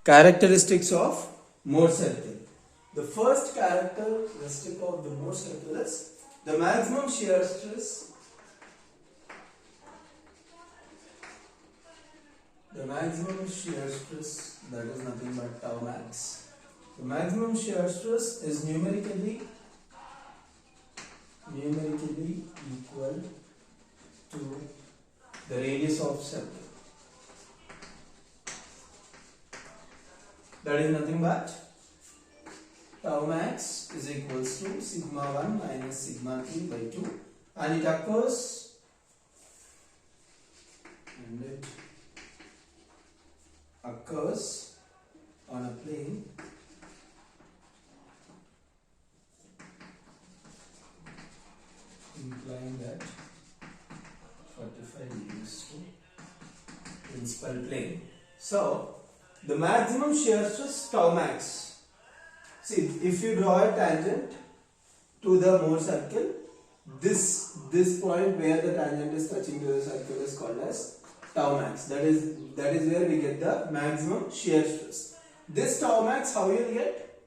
Characteristics of Mohr circle. The first characteristic of the Mohr circle is the maximum shear stress. The maximum shear stress, that is nothing but tau max. The maximum shear stress is numerically equal to the radius of circle. That is nothing but tau max is equals to sigma 1 minus sigma 3 by 2, and it occurs on a plane inclined at 45 degrees to principal plane. So the maximum shear stress tau max. See, if you draw a tangent to the Mohr circle, this point where the tangent is touching to the circle is called as tau max. That is where we get the maximum shear stress. This tau max, how you will get?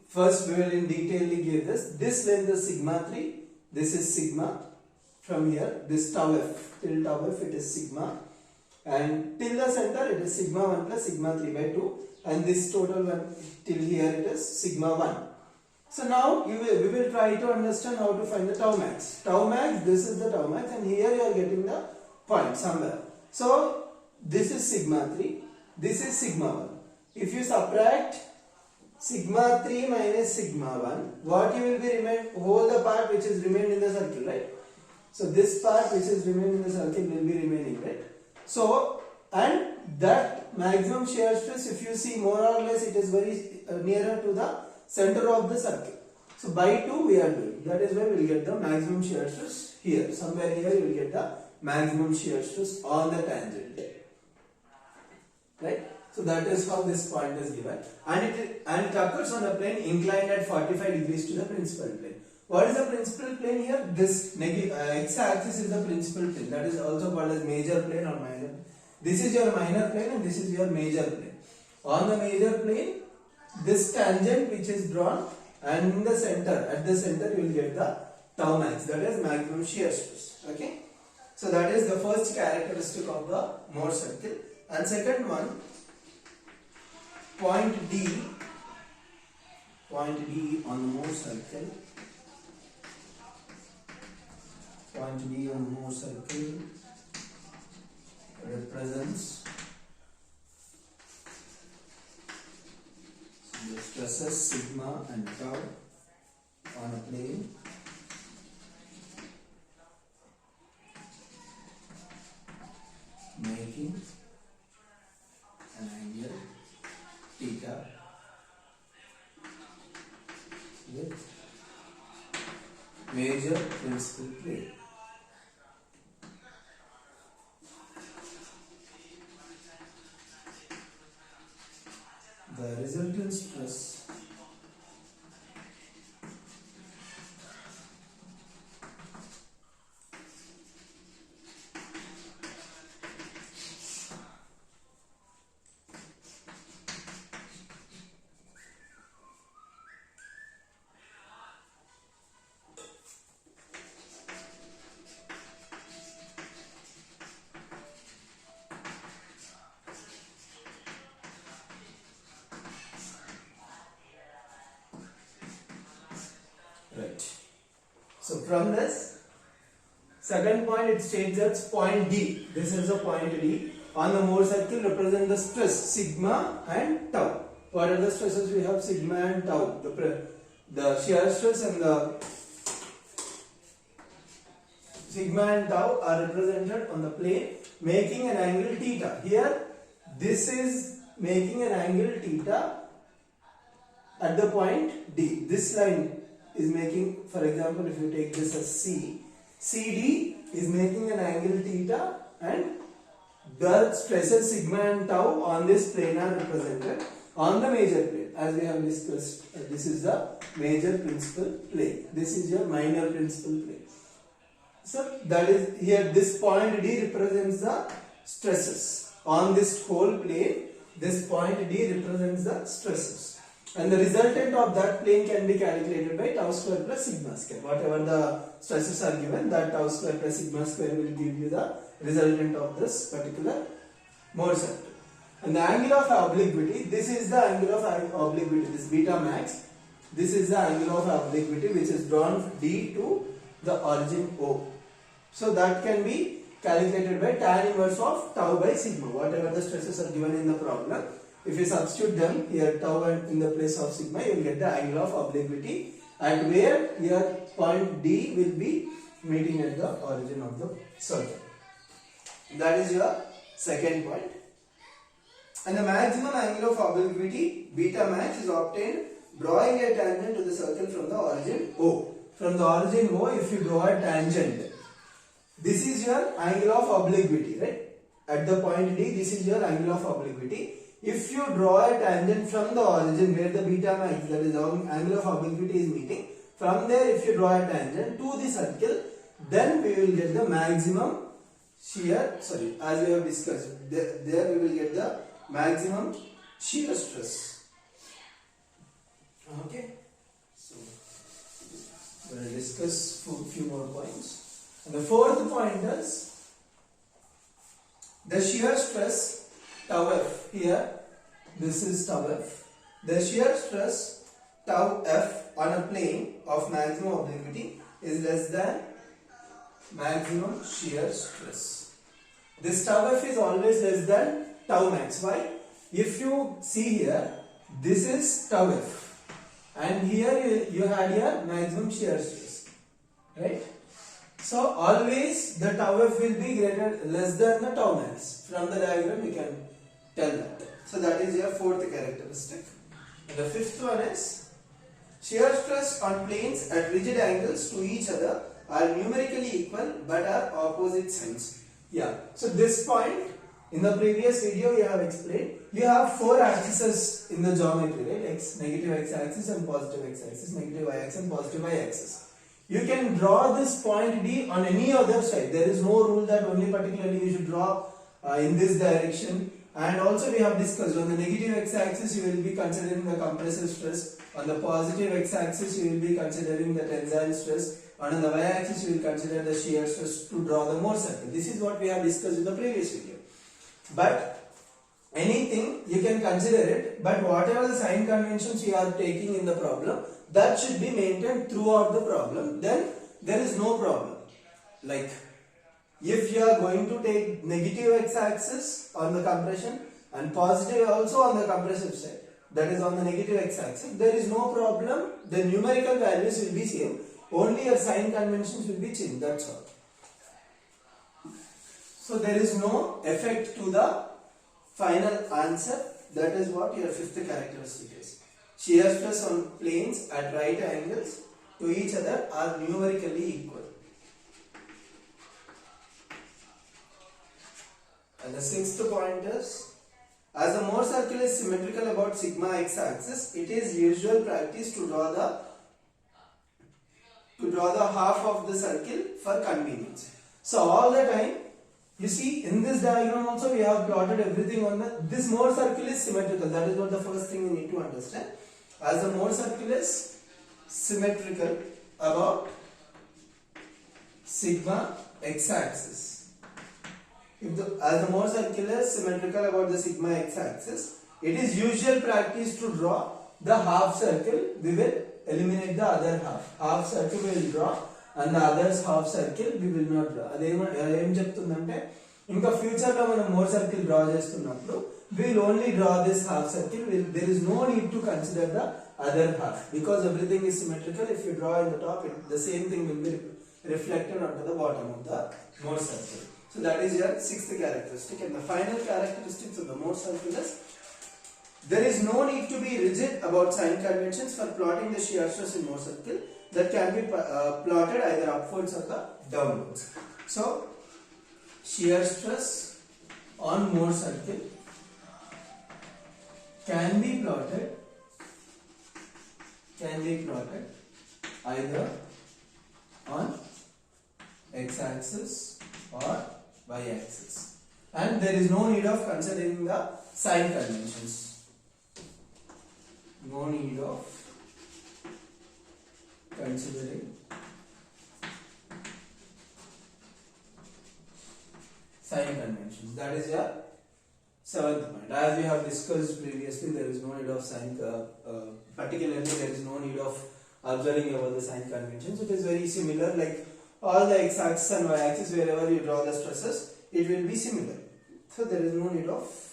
First we will in detail give this. This length is sigma 3. This is sigma. From here, this tau f till tau f it is sigma, and till the center it is sigma 1 plus sigma 3 by 2, and this total one till here it is sigma 1. So now we will try to understand how to find the tau max. Tau max, this is the tau max, and here you are getting the point somewhere. So this is sigma 3, this is sigma 1. If you subtract sigma 3 minus sigma 1, what you will be remain, whole the part which is remained in the circle, right? So this part which is remained in the circle will be remaining, right? So, and that maximum shear stress, if you see more or less, it is very nearer to the center of the circle. So by 2 we are doing. That is why we will get the maximum shear stress here. Somewhere here you will get the maximum shear stress on the tangent. Right? So that is how this point is given. And it occurs on a plane inclined at 45 degrees to the principal plane. What is the principal plane here? This x-axis is the principal plane. That is also called as major plane or minor. This is your minor plane and this is your major plane. On the major plane, this tangent which is drawn, and in the center, at the center you will get the tau max. That is maximum shear stress. Okay. So that is the first characteristic of the Mohr circle. And second one, point D on the Mohr circle. Point D on the Mohr circle represents the stresses sigma and tau on a plane making an angle theta with major principal plane. The resultant stress So from this second point it states that point D, this is the point D on the Mohr circle represent the stress sigma and tau. What are the stresses we have? Sigma and tau. The shear stress and the sigma and tau are represented on the plane making an angle theta. Here this is making an angle theta at the point D. This line is making, for example, if you take this as C, CD is making an angle theta, and the stresses sigma and tau on this plane are represented on the major plane. As we have discussed, this is the major principal plane. This is your minor principal plane. So that is here, this point D represents the stresses on this whole plane This point D represents the stresses. And the resultant of that plane can be calculated by tau square plus sigma square. Whatever the stresses are given, that tau square plus sigma square will give you the resultant of this particular Mohr circle. And the angle of obliquity, this is the angle of obliquity, this beta max. This is the angle of obliquity which is drawn D to the origin O. So that can be calculated by tan inverse of tau by sigma. Whatever the stresses are given in the problem, if you substitute them here, tau in the place of sigma, you will get the angle of obliquity at where your point D will be meeting at the origin of the circle. That is your second point. And the maximum angle of obliquity beta max is obtained drawing a tangent to the circle from the origin O. From the origin O, if you draw a tangent, this is your angle of obliquity, right? At the point D, this is your angle of obliquity. If you draw a tangent from the origin where the beta max, that is the angle of obliquity, is meeting, from there if you draw a tangent to the circle, then we will get the maximum shear, as we have discussed, there we will get the maximum shear stress. Okay, so we will discuss a few more points. And the fourth point is the shear stress tau f. Here, this is tau f. The shear stress tau f on a plane of maximum obliquity is less than maximum shear stress. This tau f is always less than tau max. Why? If you see here, this is tau f, and here you had your maximum shear stress, right? So always the tau f will be less than the tau max. From the diagram you can tell that. So that is your fourth characteristic. And the fifth one is shear stress on planes at rigid angles to each other are numerically equal but are opposite signs. Yeah. So this point, in the previous video we have explained, you have four axes in the geometry, right? Negative x axis and positive x axis, negative y axis and positive y axis. You can draw this point D on any other side. There is no rule that only particularly you should draw in this direction. And also we have discussed, on the negative x axis you will be considering the compressive stress, on the positive x axis you will be considering the tensile stress, and on the y axis you will consider the shear stress to draw the Mohr circle. This is what we have discussed in the previous video. But anything you can consider it, but whatever the sign conventions you are taking in the problem, that should be maintained throughout the problem. Then there is no problem. Like if you are going to take negative x axis on the compression and positive also on the compressive side, that is on the negative x axis, there is no problem. The numerical values will be same. Only your sign conventions will be changed. That's all. So there is no effect to the final answer. That is what your fifth characteristic is. Shear stress on planes at right angles to each other are numerically equal. And the sixth point is, as the Mohr circle is symmetrical about sigma x axis, it is usual practice to draw the half of the circle for convenience. So all the time, you see in this diagram also we have plotted everything on this Mohr circle is symmetrical. That is what the first thing you need to understand. As the Mohr circle is symmetrical about sigma x axis. As the Mohr circle is symmetrical about the sigma x axis, it is usual practice to draw the half circle. We will eliminate the other half. Half circle we will draw and the others half circle we will not draw. Em cheptundante inka future lo manam Mohr circle draw chestunnappudu we will only draw this half circle. There is no need to consider the other half because everything is symmetrical. If you draw in the top, the same thing will be reflected onto the bottom of the Mohr circle. So that is your sixth characteristic. And the final characteristics of the Mohr circle is, there is no need to be rigid about sign conventions for plotting the shear stress in Mohr circle. That can be plotted either upwards or downwards. So shear stress on Mohr circle can be plotted either on x-axis or y-axis, and there is no need of considering the sign conventions. No need of considering sign conventions. That is your seventh point. As we have discussed previously, there is no need of sign, particularly there is no need of observing about the sign conventions. It is very similar, like all the x-axis and y-axis, wherever you draw the stresses, it will be similar. So there is no need of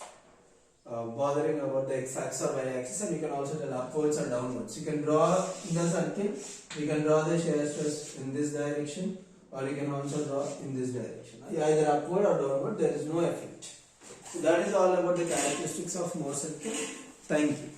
bothering about the x-axis or y-axis, and you can also tell upwards or downwards. You can draw in the circle, you can draw the shear stress in this direction, or you can also draw in this direction. Either upward or downward, there is no effect. So that is all about the characteristics of Mohr circle. Thank you.